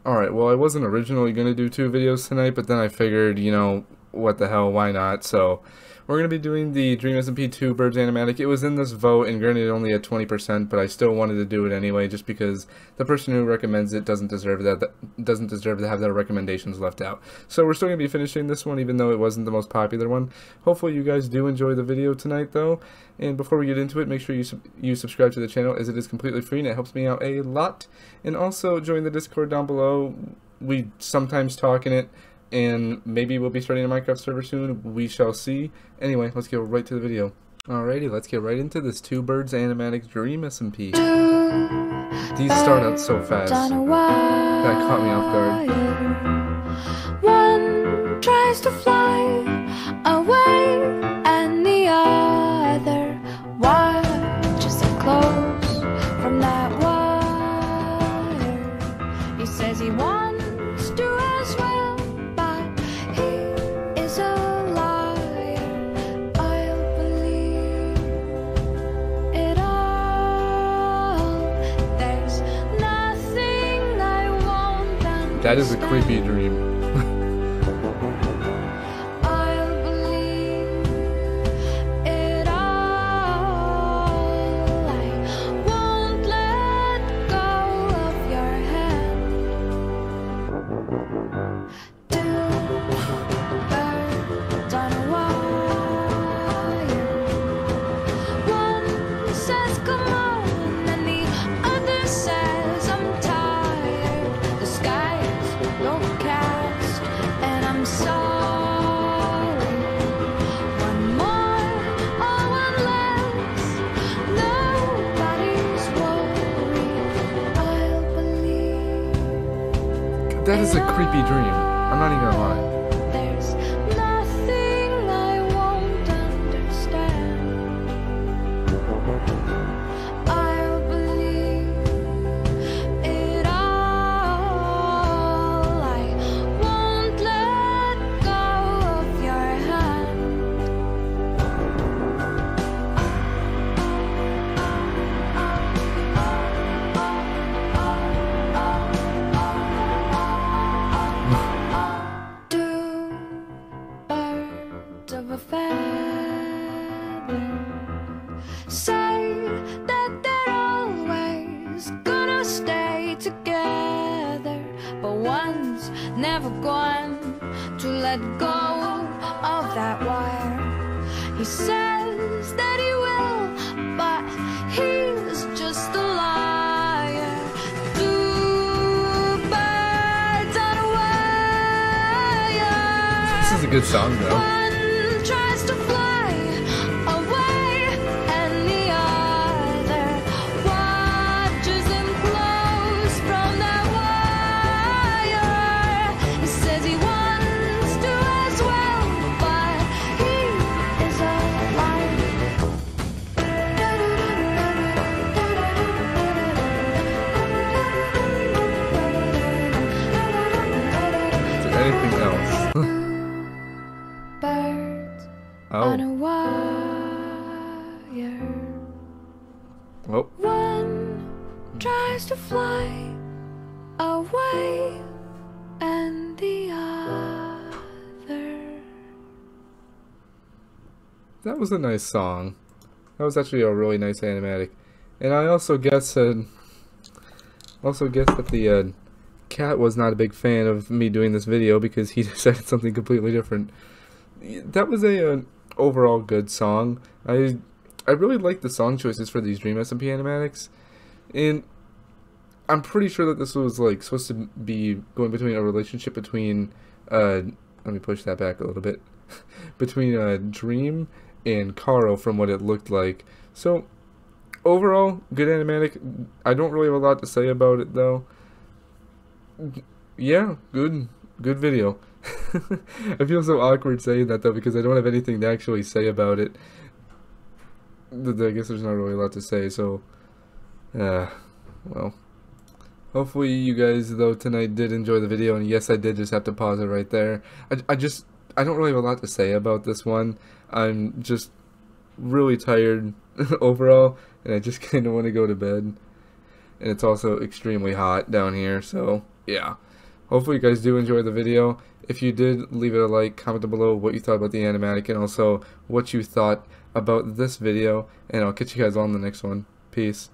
Alright, well I wasn't originally going to do 2 videos tonight, but then I figured, what the hell, why not? So, we're going to be doing the Dream SMP 2 Birds Animatic. It was in this vote, and granted it only at 20%, but I still wanted to do it anyway, just because the person who recommends it doesn't deserve to have their recommendations left out. So we're still going to be finishing this one, even though it wasn't the most popular one. Hopefully you guys do enjoy the video tonight, though. And before we get into it, make sure you subscribe to the channel, as it is completely free, and it helps me out a lot. And also join the Discord down below. We sometimes talk in it, and maybe we'll be starting a Minecraft server soon. We shall see. Anyway, let's get right to the video. Alrighty, let's get right into this 2 Birds Animatic Dream SMP. These start out so fast. That caught me off guard. One tries to fly away, and the other watches it close from that wire. He says he wants to as well, but he is a liar. I'll believe it all. There's nothing I won't understand. That is a creepy dream. That is a creepy dream. I'm not even gonna lie. There's nothing I won't understand. I'll believe it all. I won't let go of your of a feather say that they're always gonna stay together, but one's never going to let go of that wire. He says that he will, but he's just a liar. Two birds on a wire. This is a good song, though. Tries to fly away, and the other watches him close from that wire. He says he wants to as well, but he is a liar. Is there anything else? On a wire. Oh. One tries to fly away, and the other. That was a nice song. That was actually a really nice animatic. And I also guess that the cat was not a big fan of me doing this video, because he decided something completely different. That was a overall good song. I really like the song choices for these Dream SMP animatics, and I'm pretty sure that this was like supposed to be going between a relationship between let me push that back a little bit between Dream and Karl, from what it looked like. So overall, good animatic. I don't really have a lot to say about it, though. Yeah, good video. I feel so awkward saying that, though, because I don't have anything to actually say about it. I guess there's not really a lot to say, so well, hopefully you guys, though, tonight did enjoy the video, and yes, I did just have to pause it right there. I don't really have a lot to say about this one. I'm just really tired overall, and I just kind of want to go to bed. And it's also extremely hot down here, so yeah. Hopefully you guys do enjoy the video. If you did, leave it a like, comment down below what you thought about the animatic, and also what you thought about this video, and I'll catch you guys on the next one. Peace.